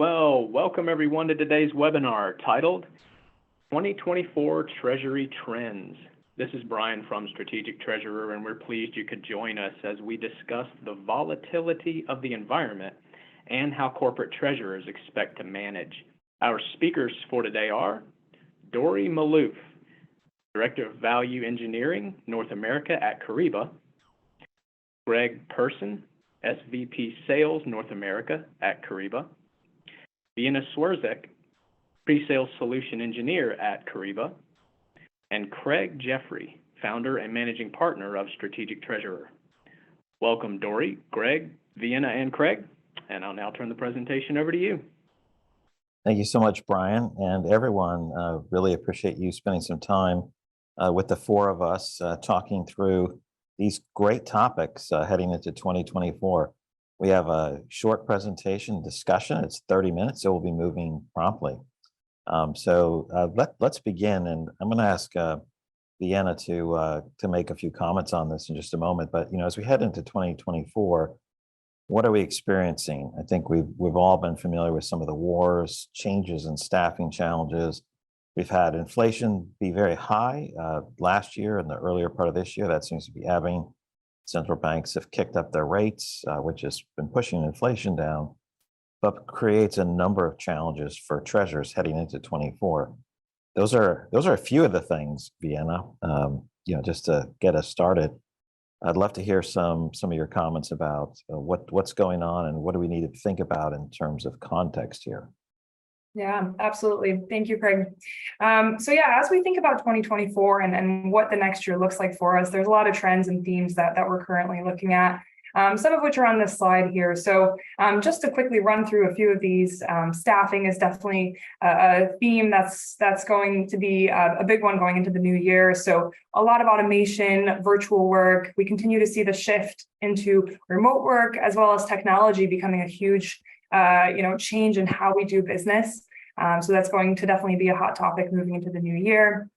Well, welcome everyone to today's webinar titled 2024 Treasury Trends. This is Brian from Strategic Treasurer, and we're pleased you could join us as we discuss the volatility of the environment and how corporate treasurers expect to manage. Our speakers for today are Dory Malouf, Director of Value Engineering, North America at Kyriba; Greg Person, SVP Sales, North America at Kyriba; Viena Swierczek, Pre-Sales Solution Engineer at Kyriba; and Craig Jeffery, Founder and Managing Partner of Strategic Treasurer. Welcome, Dory, Greg, Viena, and Craig, and I'll now turn the presentation over to you. Thank you so much, Brian, and everyone. Really appreciate you spending some time with the four of us talking through these great topics heading into 2024. We have a short presentation discussion. It's 30 minutes, so we'll be moving promptly. Let's begin, and I'm going to ask Viena to make a few comments on this in just a moment. But as we head into 2024, what are we experiencing? I think we've all been familiar with some of the wars, changes in staffing challenges. We've had inflation be very high last year and the earlier part of this year. That seems to be ebbing. Central banks have kicked up their rates, which has been pushing inflation down, but creates a number of challenges for treasurers heading into 24. Those are a few of the things, Viena. Just to get us started, I'd love to hear some of your comments about what's going on and what do we need to think about in terms of context here. Yeah, absolutely. Thank you, Craig. As we think about 2024 and what the next year looks like for us, there's a lot of trends and themes that we're currently looking at, some of which are on this slide here. So just to quickly run through a few of these, staffing is definitely a theme that's going to be a big one going into the new year. So a lot of automation, virtual work. We continue to see the shift into remote work, as well as technology becoming a huge change in how we do business. So that's going to definitely be a hot topic moving into the new year.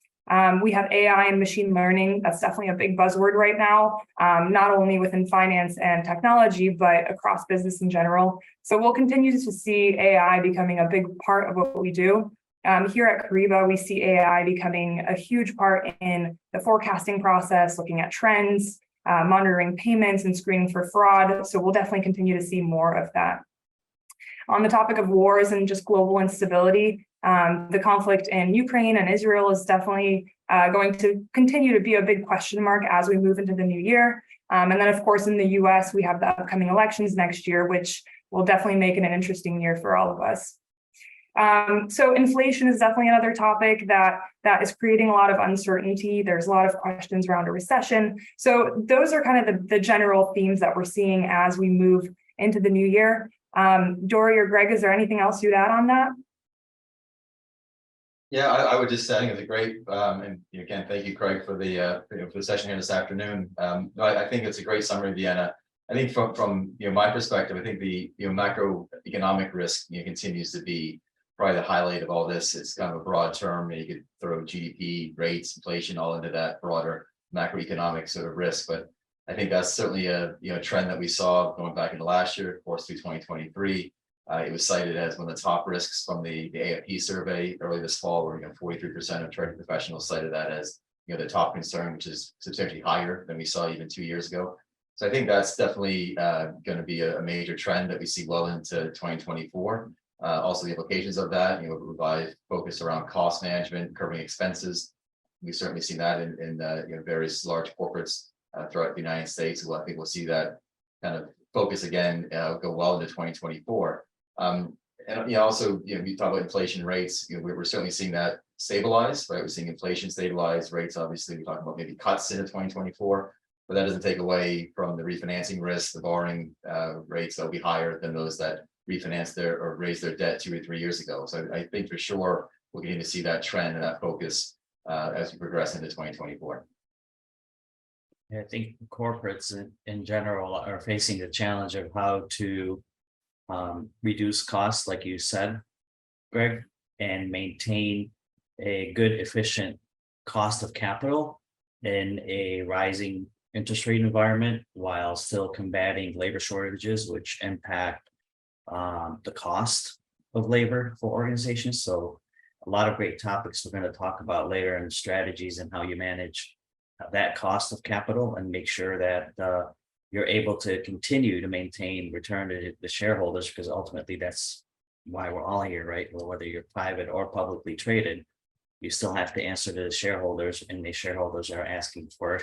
We have AI and machine learning. That's definitely a big buzzword right now, not only within finance and technology, but across business in general. So we'll continue to see AI becoming a big part of what we do. Here at Kyriba, we see AI becoming a huge part in the forecasting process, looking at trends, monitoring payments, and screening for fraud. So we'll definitely continue to see more of that. On the topic of wars and just global instability, the conflict in Ukraine and Israel is definitely going to continue to be a big question mark as we move into the new year. And then, of course, in the US, we have the upcoming elections next year, which will definitely make it an interesting year for all of us. So inflation is definitely another topic that is creating a lot of uncertainty. There's a lot of questions around a recession. So those are kind of the general themes that we're seeing as we move into the new year. Dory or Greg, is there anything else you'd add on that? Yeah, I would just say I think it's a great, and again, thank you, Craig, for the session here this afternoon. I think it's a great summary, Viena. I think from my perspective, I think the macroeconomic risk continues to be probably the highlight of all this. It's kind of a broad term. You could throw GDP, rates, inflation, all into that broader macroeconomic sort of risk, but I think that's certainly a trend that we saw going back into last year, of course, through 2023. It was cited as one of the top risks from the AFP survey early this fall, where 43% of treasury professionals cited that as the top concern, which is substantially higher than we saw even 2 years ago. So I think that's definitely going to be a major trend that we see well into 2024. Also, the implications of that, revised focus around cost management, curbing expenses. We've certainly seen that in various large corporates throughout the United States. I think we'll see that kind of focus again go well into 2024. And also, we talk about inflation rates. We're certainly seeing that stabilize, right? We're seeing inflation stabilize. Rates, obviously, we're talking about maybe cuts into 2024, but that doesn't take away from the refinancing risk. The borrowing rates that'll be higher than those that refinanced or raised their debt 2 or 3 years ago. So I think for sure we're going to see that trend and that focus as we progress into 2024. I think corporates in general are facing the challenge of how to reduce costs, like you said, Greg, and maintain a good, efficient cost of capital in a rising interest rate environment while still combating labor shortages, which impact the cost of labor for organizations. So a lot of great topics we're going to talk about later, and strategies and how you manage that cost of capital and make sure that you're able to continue to maintain return to the shareholders, because ultimately that's why we're all here, right? Well, whether you're private or publicly traded, you still have to answer to the shareholders, and the shareholders are asking for,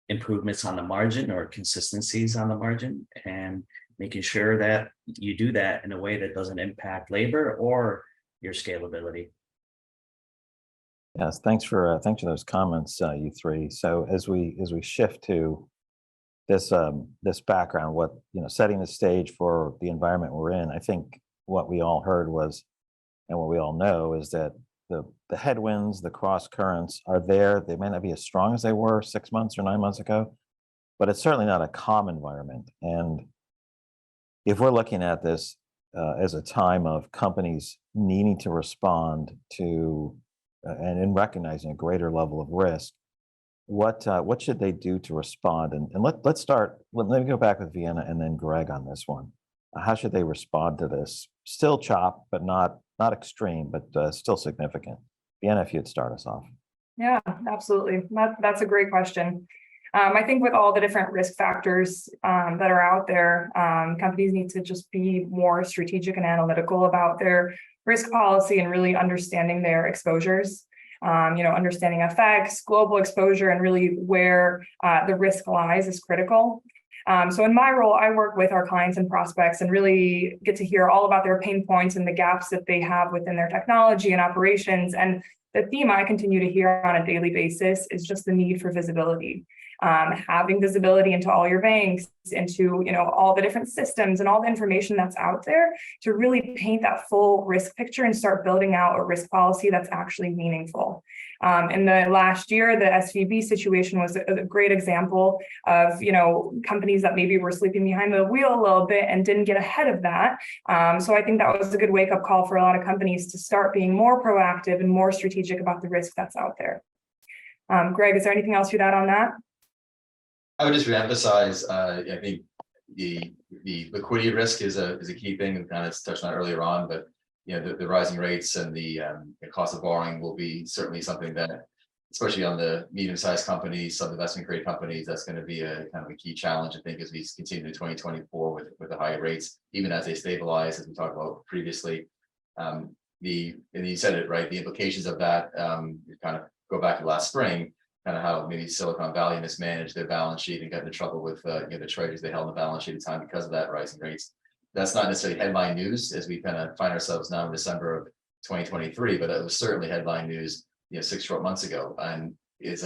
improvements on the margin or consistencies on the margin, and making sure that you do that in a way that doesn't impact labor or your scalability. Yes, thanks for those comments, you three. So as we shift to this this background, what setting the stage for the environment we're in, I think what we all heard was, and what we all know is that the headwinds, the cross currents are there. They may not be as strong as they were 6 months or 9 months ago, but it's certainly not a calm environment. And if we're looking at this as a time of companies needing to respond to and in recognizing a greater level of risk, what should they do to respond? And let's start. Let me go back with Viena and then Greg on this one. How should they respond to this? Still chop, but not extreme, but still significant. Viena, if you'd start us off. Yeah, absolutely. That's a great question. I think with all the different risk factors that are out there, companies need to just be more strategic and analytical about their risk policy and really understanding their exposures. Understanding effects, global exposure, and really where the risk lies is critical. So in my role, I work with our clients and prospects and really get to hear all about their pain points and the gaps that they have within their technology and operations. And the theme I continue to hear on a daily basis is just the need for visibility. Having visibility into all your banks, into all the different systems and all the information that's out there to really paint that full risk picture and start building out a risk policy that's actually meaningful. In the last year, the SVB situation was a great example of companies that maybe were sleeping behind the wheel a little bit and didn't get ahead of that. So I think that was a good wake-up call for a lot of companies to start being more proactive and more strategic about the risk that's out there. Greg, is there anything else you'd add on that? I would just reemphasize, I think the liquidity risk is a key thing, and kind of touched on earlier on, but the rising rates and the cost of borrowing will be certainly something that, especially on the medium-sized companies, some investment grade companies, that's going to be a kind of a key challenge, I think, as we continue to 2024 with the higher rates, even as they stabilize, as we talked about previously. And you said it right, the implications of that kind of go back to last spring, kind of how maybe Silicon Valley mismanaged their balance sheet and got into trouble with the treasuries they held on the balance sheet at the time because of that rising rates. That's not necessarily headline news as we kind of find ourselves now in December of 2023, but it was certainly headline news 6 short months ago. And it's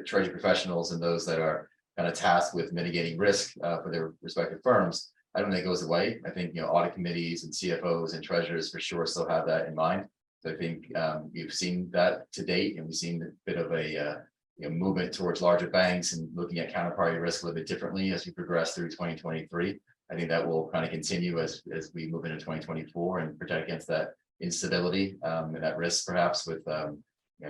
treasury professionals and those that are kind of tasked with mitigating risk for their respective firms. I don't think it goes away. I think audit committees and CFOs and treasurers for sure still have that in mind. So I think you've seen that to date, and we've seen a bit of a movement towards larger banks and looking at counterparty risk a little bit differently as we progress through 2023. I think that will kind of continue as we move into 2024 and protect against that instability and that risk, perhaps with some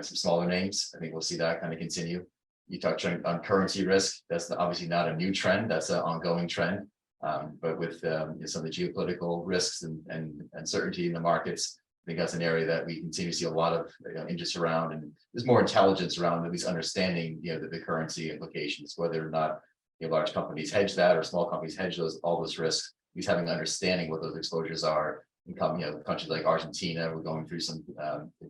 smaller names. I think we'll see that kind of continue. You touched on currency risk. That's obviously not a new trend. That's an ongoing trend. But with some of the geopolitical risks and uncertainty in the markets, I think that's an area that we continue to see a lot of interest around, and there's more intelligence around at least understanding the currency implications, whether or not large companies hedge that or small companies hedge all those risks. At least having an understanding what those exposures are. In countries like Argentina, we're going through some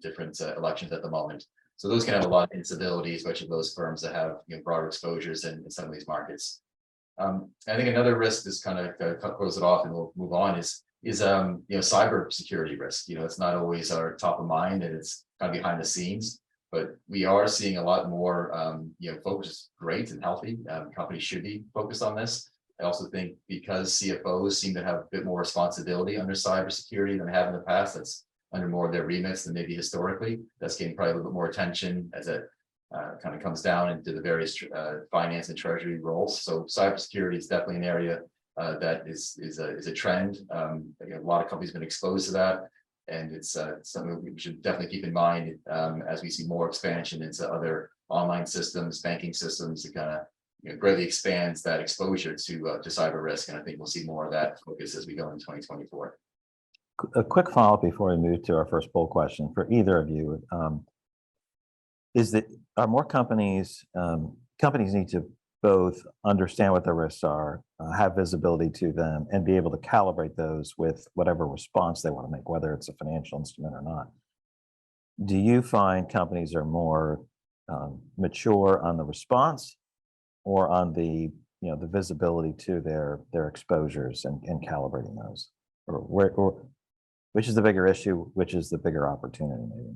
different elections at the moment, so those can have a lot of instability, especially those firms that have broader exposures in some of these markets. I think another risk, this kind of close it off and we'll move on, is cyber security risk. It's not always our top of mind, and it's kind of behind the scenes, but we are seeing a lot more focus. Great and healthy. Companies should be focused on this. I also think because CFOs seem to have a bit more responsibility under cybersecurity than they have in the past, that's under more of their remits than maybe historically. That's getting probably a little bit more attention as it kind of comes down into the various finance and treasury roles. So cybersecurity is definitely an area that is a trend. A lot of companies have been exposed to that, and it's something we should definitely keep in mind as we see more expansion into other online systems, banking systems, to kind of greatly expands that exposure to cyber risk. And I think we'll see more of that focus as we go into 2024. A quick follow-up before we move to our first poll question for either of you. Is that are more companies need to both understand what the risks are, have visibility to them, and be able to calibrate those with whatever response they want to make, whether it's a financial instrument or not. Do you find companies are more mature on the response or on the the visibility to their exposures and calibrating those, or which is the bigger issue, which is the bigger opportunity maybe?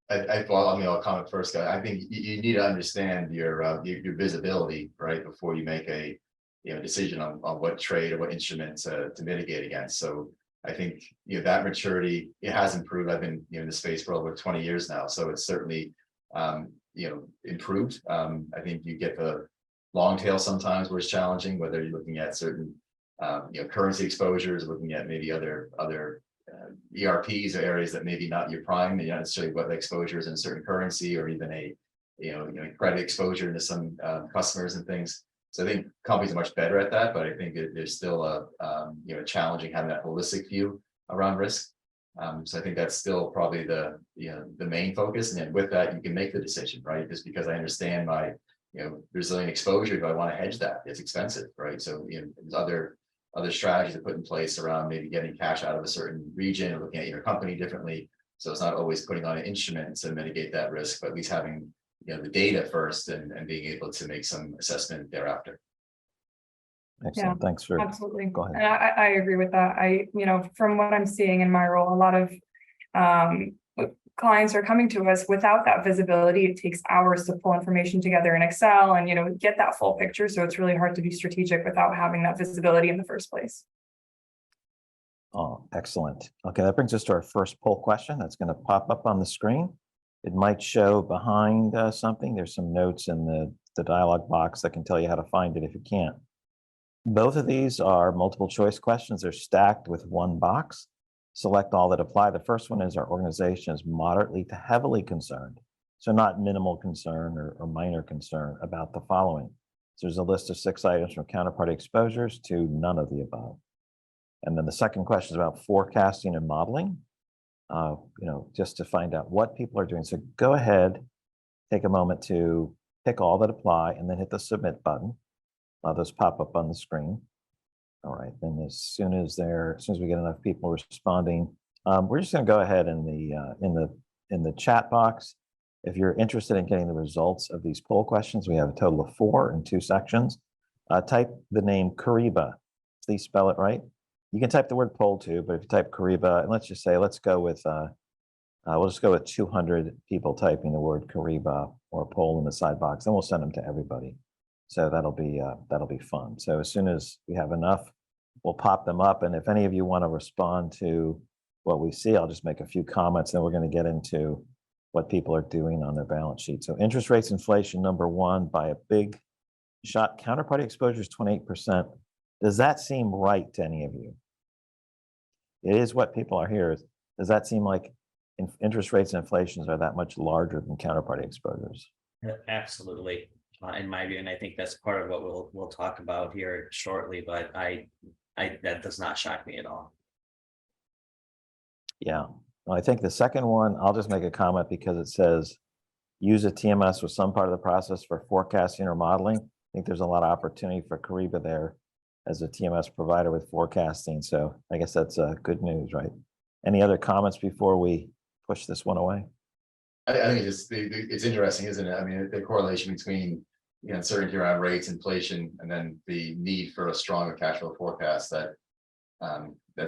I'll comment first. I think you need to understand your visibility, right, before you make a decision on what trade or what instrument to mitigate against. So I think that maturity, it has improved. I've been in the space for over 20 years now, so it's certainly improved. I think you get the long tail sometimes where it's challenging, whether you're looking at certain currency exposures, looking at maybe other ERPs or areas that maybe not your prime, not necessarily what the exposure is in a certain currency, or even a credit exposure into some customers and things. So I think companies are much better at that, but I think there's still a challenging having that holistic view around risk. So I think that's still probably the main focus, and then with that you can make the decision, right? Just because I understand my resilient exposure, do I want to hedge that? It's expensive, right? So there's other strategies to put in place around maybe getting cash out of a certain region or looking at your company differently. So it's not always putting on an instrument to mitigate that risk, but at least having the data first and being able to make some assessment thereafter. Excellent. Thanks for absolutely. Go ahead. And I agree with that. From what I'm seeing in my role, a lot of clients are coming to us without that visibility. It takes hours to pull information together in Excel and get that full picture. So it's really hard to be strategic without having that visibility in the first place. Oh, excellent. Okay, that brings us to our first poll question that's going to pop up on the screen. It might show behind something. There's some notes in the dialog box that can tell you how to find it if you can't. Both of these are multiple choice questions. They're stacked with one box. Select all that apply. The first one is, our organization is moderately to heavily concerned. So not minimal concern or minor concern about the following. So there's a list of 6 items from counterparty exposures to none of the above. And then the second question is about forecasting and modeling, just to find out what people are doing. So go ahead, take a moment to pick all that apply and then hit the submit button. Those pop up on the screen. All right, then as soon as we get enough people responding, we're just going to go ahead in the chat box. If you're interested in getting the results of these poll questions, we have a total of 4 in 2 sections. Type the name Kyriba. Please spell it right. You can type the word poll too, but if you type Kyriba, and let's just say, we'll just go with 200 people typing the word Kyriba or poll in the side box, then we'll send them to everybody. So that'll be fun. So as soon as we have enough, we'll pop them up. And if any of you want to respond to what we see, I'll just make a few comments. Then we're going to get into what people are doing on their balance sheet. So interest rates, inflation, number 1 by a big shot. Counterparty exposure is 28%. Does that seem right to any of you? It is what people are here. Does that seem like interest rates and inflations are that much larger than counterparty exposures? Absolutely. In my view, and I think that's part of what we'll talk about here shortly, but that does not shock me at all. Yeah, well, I think the second one, I'll just make a comment because it says use a TMS with some part of the process for forecasting or modeling. I think there's a lot of opportunity for Kyriba there as a TMS provider with forecasting. So I guess that's good news, right? Any other comments before we push this one away? I think it's interesting, isn't it? I mean, the correlation between uncertainty around rates, inflation, and then the need for a stronger cash flow forecast that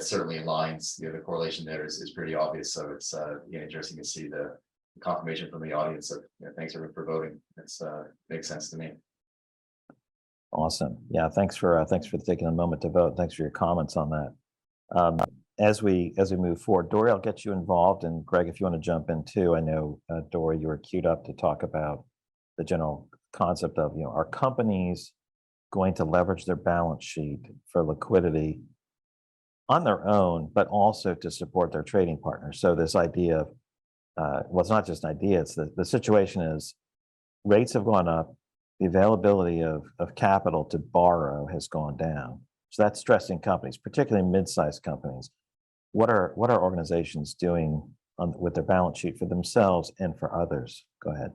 certainly aligns. The correlation there is pretty obvious. So it's interesting to see the confirmation from the audience of thanks for voting. It's makes sense to me. Awesome. Yeah, thanks for taking a moment to vote. Thanks for your comments on that. As we move forward, Dory, I'll get you involved, and Greg, if you want to jump in too. I know Dory, you were queued up to talk about the general concept of are companies going to leverage their balance sheet for liquidity on their own, but also to support their trading partners. So this idea of well, it's not just an idea. It's the situation is rates have gone up. the availability of capital to borrow has gone down. So that's stressing companies, particularly mid-sized companies. What are organizations doing with their balance sheet for themselves and for others? Go ahead.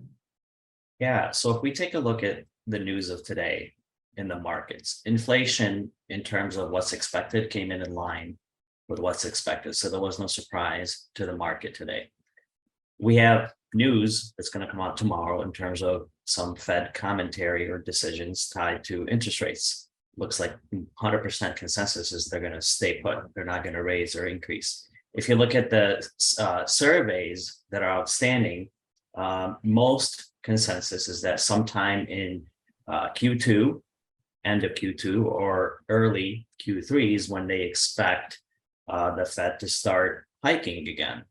Yeah, so if we take a look at the news of today in the markets, inflation in terms of what's expected came in line with what's expected. So there was no surprise to the market today. We have news that's going to come out tomorrow in terms of some Fed commentary or decisions tied to interest rates. Looks like 100% consensus is they're going to stay put. They're not going to raise or increase. If you look at the surveys that are outstanding, most consensus is that sometime in Q2, end of Q2 or early Q3 is when they expect the Fed to start hiking again.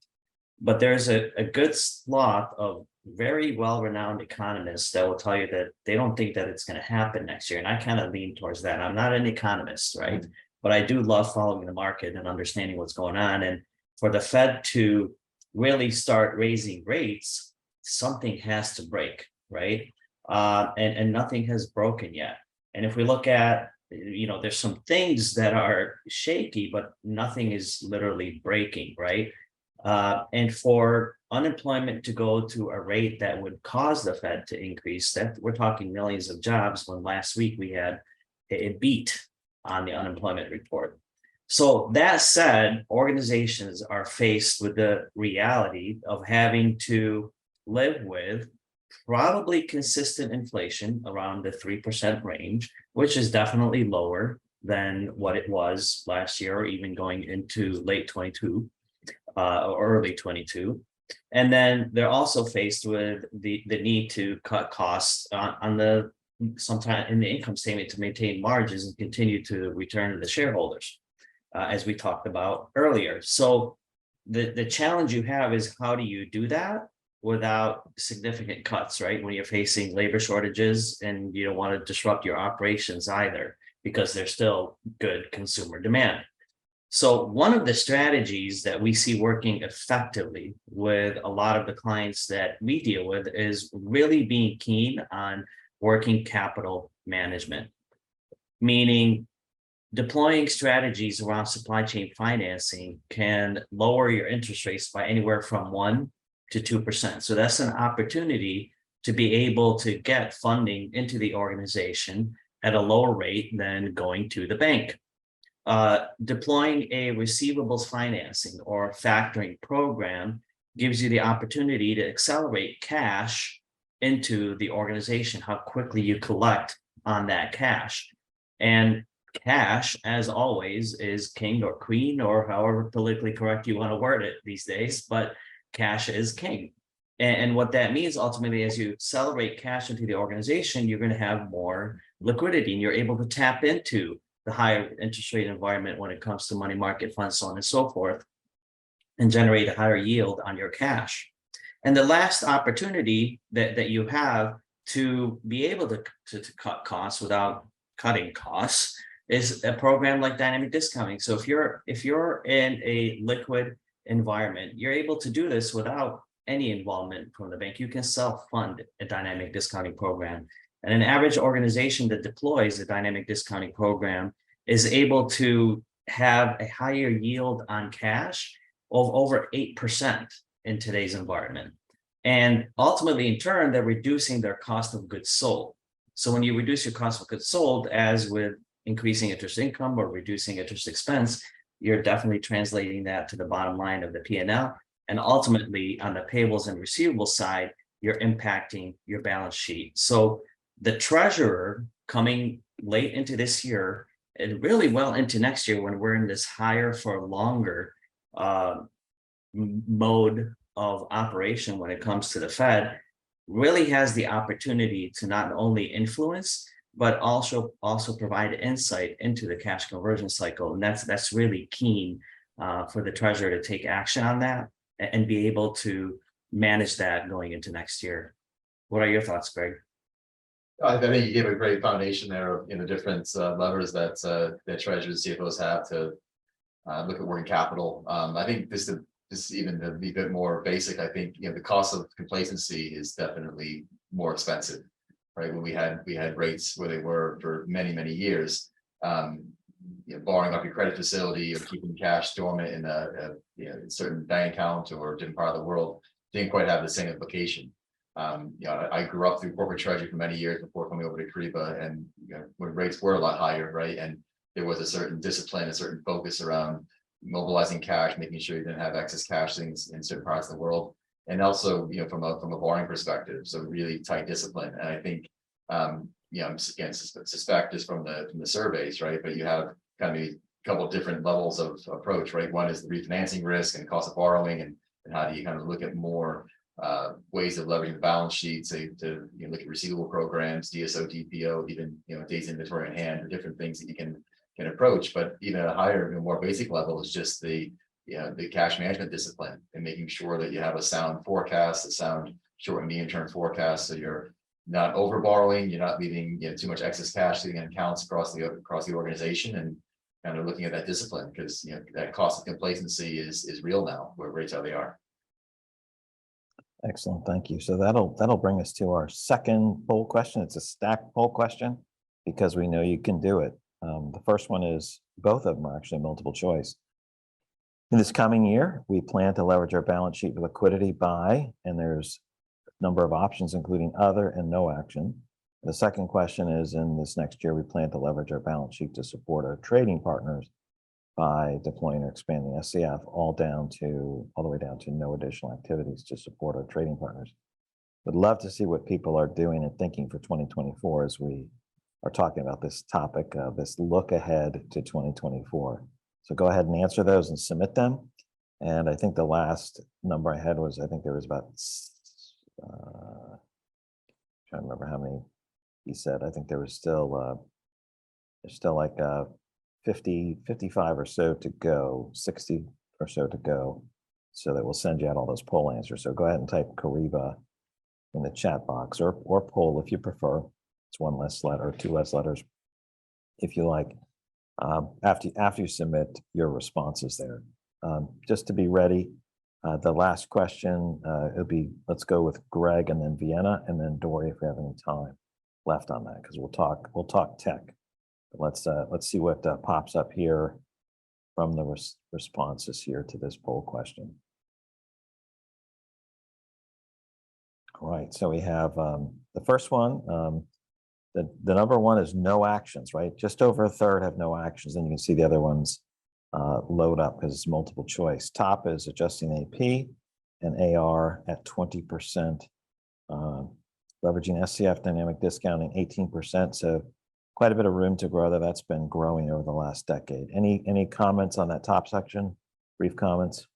But there's a good swath of very well-renowned economists that will tell you that they don't think that it's going to happen next year. And I kind of lean towards that. I'm not an economist, right? But I do love following the market and understanding what's going on. And for the Fed to really start raising rates, something has to break, right? And nothing has broken yet. And if we look at, there's some things that are shaky, but nothing is literally breaking, right? And for unemployment to go to a rate that would cause the Fed to increase, that we're talking millions of jobs, when last week we had a beat on the unemployment report. So that said, organizations are faced with the reality of having to live with probably consistent inflation around the 3% range, which is definitely lower than what it was last year or even going into late 22 or early 22. And then they're also faced with the need to cut costs on the sometime in the income statement to maintain margins and continue to return to the shareholders, as we talked about earlier. So the challenge you have is, how do you do that without significant cuts, right? When you're facing labor shortages and you don't want to disrupt your operations either, because there's still good consumer demand. So one of the strategies that we see working effectively with a lot of the clients that we deal with is really being keen on working capital management, meaning deploying strategies around supply chain financing can lower your interest rates by anywhere from 1% to 2%. So that's an opportunity to be able to get funding into the organization at a lower rate than going to the bank. Deploying a receivables financing or factoring program gives you the opportunity to accelerate cash into the organization, how quickly you collect on that cash. And cash, as always, is king or queen, or however politically correct you want to word it these days, but cash is king. And what that means ultimately, as you accelerate cash into the organization, you're going to have more liquidity and you're able to tap into the higher interest rate environment when it comes to money market funds, so on and so forth, and generate a higher yield on your cash. And the last opportunity that you have to be able to cut costs without cutting costs is a program like dynamic discounting. So if you're in a liquid environment, you're able to do this without any involvement from the bank. You can self-fund a dynamic discounting program. And an average organization that deploys a dynamic discounting program is able to have a higher yield on cash of over 8% in today's environment. And ultimately, in turn, they're reducing their cost of goods sold. So when you reduce your cost of goods sold, as with increasing interest income or reducing interest expense, you're definitely translating that to the bottom line of the P&L. And ultimately, on the payables and receivables side, you're impacting your balance sheet. So the treasurer, coming late into this year and really well into next year, when we're in this higher for longer mode of operation when it comes to the Fed, really has the opportunity to not only influence, but also provide insight into the cash conversion cycle. And that's really keen for the treasurer to take action on that and be able to manage that going into next year. What are your thoughts, Greg? I think you gave a great foundation there of the different levers that treasurers, CFOs have to look at working capital. I think this even to be a bit more basic. I think the cost of complacency is definitely more expensive. right? When we had rates where they were for many years, borrowing up your credit facility or keeping cash dormant in a certain bank account or a different part of the world didn't quite have the same implication. I grew up through corporate treasury for many years before coming over to Kyriba, and when rates were a lot higher, right? And there was a certain discipline, a certain focus around mobilizing cash, making sure you didn't have excess cash things in certain parts of the world, and also from a borrowing perspective, so really tight discipline. And I think again, suspect just from the surveys, right? But you have kind of a couple of different levels of approach, right? One is the refinancing risk and cost of borrowing, and how do you kind of look at more ways of leveraging the balance sheet, say to look at receivable programs, DSO, DPO, even days inventory on hand, different things that you can approach. But even at a higher, more basic level is just the cash management discipline and making sure that you have a sound forecast, a sound short and medium term forecast, so you're not over borrowing, you're not leaving too much excess cash sitting in accounts across the organization, and kind of looking at that discipline, because that cost of complacency is real now where rates are they are. Excellent, thank you. So that'll bring us to our second poll question. It's a stacked poll question because we know you can do it. The first one is, both of them are actually multiple choice. In this coming year, we plan to leverage our balance sheet with liquidity by, and there's a number of options, including other and no action. The second question is, in this next year, we plan to leverage our balance sheet to support our trading partners by deploying or expanding SCF all the way down to no additional activities to support our trading partners. Would love to see what people are doing and thinking for 2024 as we are talking about this topic, this look ahead to 2024. So go ahead and answer those and submit them. And I think the last number I had was, I think there was about, trying to remember how many he said. I think there was still, there's still like 50, 55 or so to go, 60 or so to go, so that we'll send you out all those poll answers. So go ahead and type Kyriba in the chat box, or poll if you prefer. It's one less letter, or two less letters if you like, after you submit your responses there. Just to be ready, the last question, it'll be, let's go with Greg and then Viena and then Dory if we have any time left on that, because we'll talk tech. Let's see what pops up here from the responses here to this poll question. All right, so we have the first one. The number one is no actions, right? Just over a third have no actions, and you can see the other ones load up because it's multiple choice. Top is adjusting AP and AR at 20%, leveraging SCF dynamic discounting 18%. So quite a bit of room to grow there. That's been growing over the last decade. Any comments on that top section? Brief comments.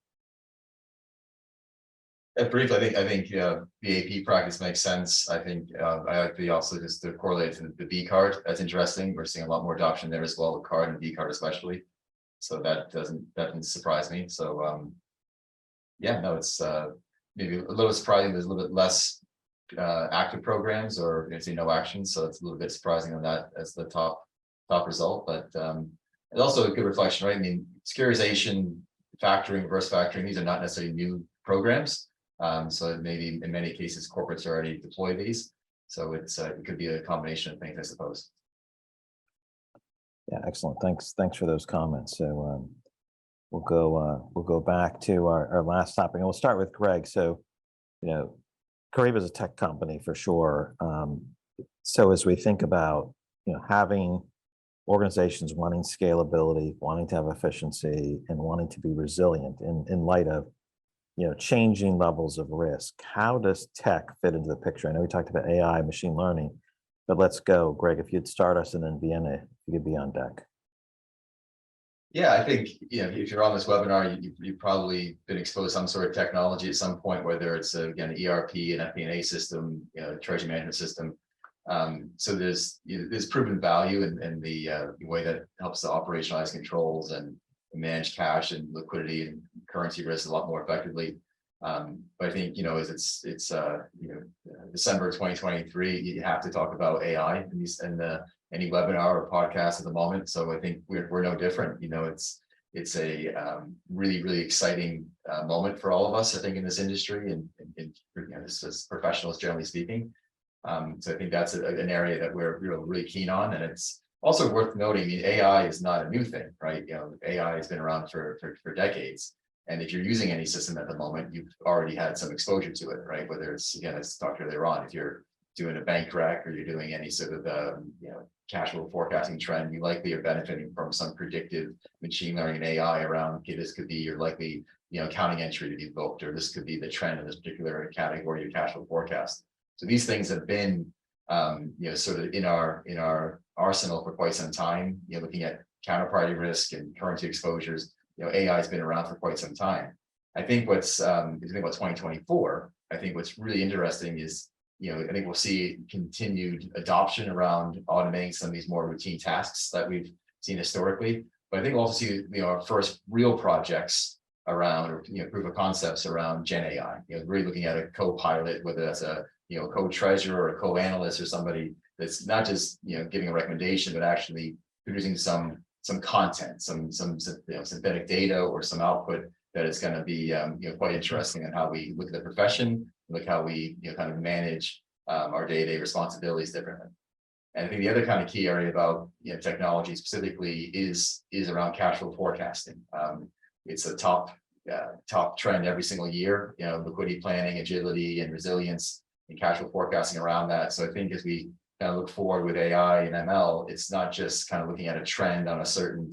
Brief, I think the AP practice makes sense. I think I like the also just to correlate to the B card. That's interesting. We're seeing a lot more adoption there as well, with card and B card especially. So that doesn't surprise me. So yeah, no, it's maybe a little surprising. There's a little bit less active programs, or say no action. So it's a little bit surprising on that as the top result. But it's also a good reflection, right? I mean, securitization, factoring, reverse factoring, these are not necessarily new programs. So maybe in many cases corporates already deploy these, so it could be a combination of things, I suppose. Yeah, excellent. Thanks for those comments. So we'll go back to our last topic, and we'll start with Greg. So Kyriba is a tech company for sure. So as we think about having organizations wanting scalability, wanting to have efficiency, and wanting to be resilient in light of changing levels of risk, how does tech fit into the picture? I know we talked about AI, machine learning, but let's go, Greg, if you'd start us, and then Viena, if you could be on deck. Yeah, I think if you're on this webinar, you've probably been exposed to some sort of technology at some point, whether it's again ERP, an FP&A system, treasury management system. So there's proven value in the way that helps to operationalize controls and manage cash and liquidity and currency risk a lot more effectively. But I think as it's December 2023, you have to talk about AI in any webinar or podcast at the moment. So I think we're no different. It's a really exciting moment for all of us, I think, in this industry and as professionals, generally speaking. So I think that's an area that we're really keen on, and it's also worth noting. I mean, AI is not a new thing, right? AI has been around for decades, and if you're using any system at the moment, you've already had some exposure to it, right? Whether it's, again, as talked earlier on, if you're doing a bank rec or you're doing any sort of cash flow forecasting trend, you likely are benefiting from some predictive machine learning and AI around. Okay, this could be your likely accounting entry to be booked, or this could be the trend in this particular category of cash flow forecast. So these things have been sort of in our arsenal for quite some time. Looking at counterparty risk and currency exposures, AI has been around for quite some time. I think what's if you think about 2024, I think what's really interesting is I think we'll see continued adoption around automating some of these more routine tasks that we've seen historically. But I think we'll also see our first real projects around, or proof of concepts around Gen AI. Really looking at a co-pilot, whether that's a co-treasurer or a co-analyst or somebody that's not just giving a recommendation, but actually producing some content, some synthetic data or some output that is going to be quite interesting in how we look at the profession, look how we kind of manage our day-to-day responsibilities differently. And I think the other kind of key area about technology specifically is around cash flow forecasting. It's a top trend every single year. Liquidity planning, agility, and resilience, and cash flow forecasting around that. So I think as we kind of look forward with AI and ML, it's not just kind of looking at a trend on a certain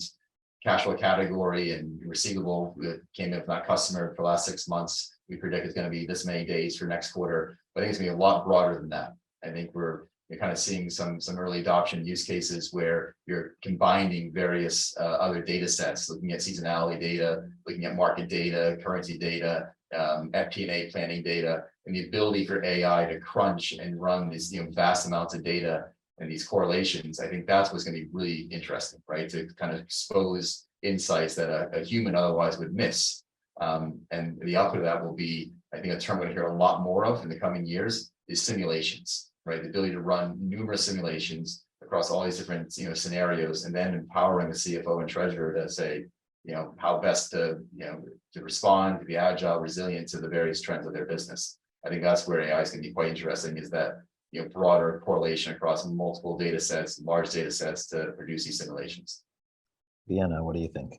cash flow category and receivable that came in from that customer for the last 6 months. We predict it's going to be this many days for next quarter, but I think it's going to be a lot broader than that. I think we're kind of seeing some early adoption use cases where you're combining various other data sets, looking at seasonality data, looking at market data, currency data, FP&A planning data, and the ability for AI to crunch and run these vast amounts of data and these correlations. I think that's what's going to be really interesting, right? To kind of expose insights that a human otherwise would miss. And the output of that will be, I think, a term we're going to hear a lot more of in the coming years is simulations, right? The ability to run numerous simulations across all these different scenarios, and then empowering the CFO and treasurer to say, how best to respond, to be agile, resilient to the various trends of their business. I think that's where AI is going to be quite interesting, is that broader correlation across multiple data sets, large data sets, to produce these simulations. Viena, what do you think?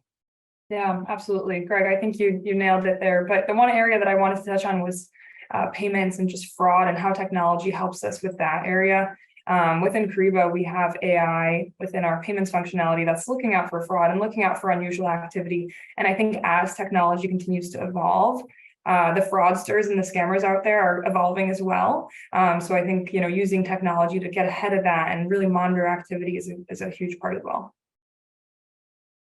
Yeah, absolutely, Greg. I think you nailed it there. But the one area that I wanted to touch on was payments and just fraud, and how technology helps us with that area. Within Kyriba, we have AI within our payments functionality that's looking out for fraud and looking out for unusual activity. And I think as technology continues to evolve, the fraudsters and the scammers out there are evolving as well. So I think using technology to get ahead of that and really monitor activity is a huge part as well.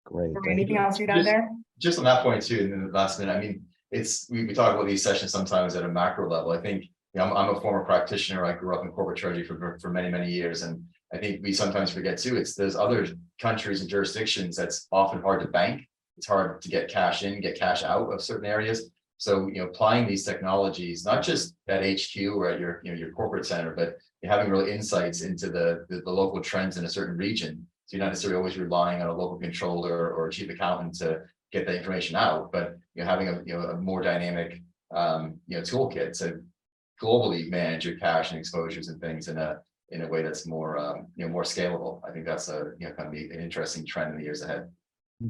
Great. Anything else you'd add there? Just on that point too, in the last minute, I mean, we talk about these sessions sometimes at a macro level. I think I'm a former practitioner. I grew up in corporate treasury for many years, and I think we sometimes forget too. There's other countries and jurisdictions that's often hard to bank. It's hard to get cash in, get cash out of certain areas. So applying these technologies, not just at HQ or at your corporate center, but having real insights into the local trends in a certain region. So you're not necessarily always relying on a local controller or a chief accountant to get that information out, but having a more dynamic toolkit to globally manage your cash and exposures and things in a way that's more more scalable. I think that's kind of be an interesting trend in the years ahead.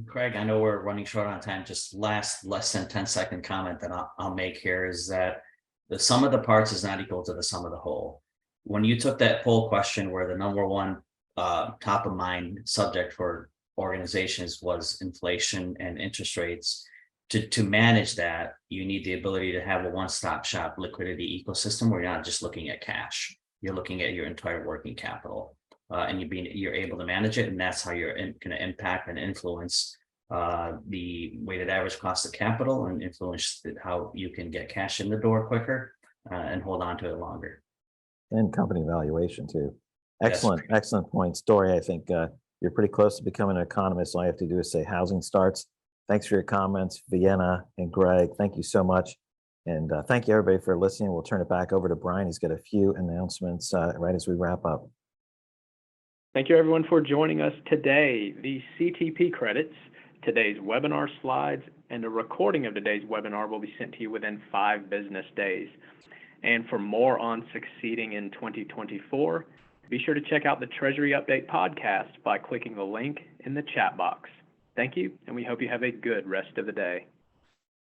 Craig, I know we're running short on time. Just less than 10-second comment that I'll make here is that the sum of the parts is not equal to the sum of the whole. When you took that poll question where the number one top of mind subject for organizations was inflation and interest rates, to manage that, you need the ability to have a one-stop shop liquidity ecosystem where you're not just looking at cash, you're looking at your entire working capital. And you're able to manage it, and that's how you're going to impact and influence the weighted average cost of capital, and influence how you can get cash in the door quicker and hold on to it longer. And company valuation too. Excellent points, Dory. I think you're pretty close to becoming an economist. All you have to do is say housing starts. Thanks for your comments, Viena and Greg. Thank you so much. And thank you everybody for listening. We'll turn it back over to Brian. He's got a few announcements right as we wrap up. Thank you everyone for joining us today. The CTP credits, today's webinar slides, and a recording of today's webinar will be sent to you within 5 business days. And for more on succeeding in 2024, be sure to check out the Treasury Update podcast by clicking the link in the chat box. Thank you, and we hope you have a good rest of the day.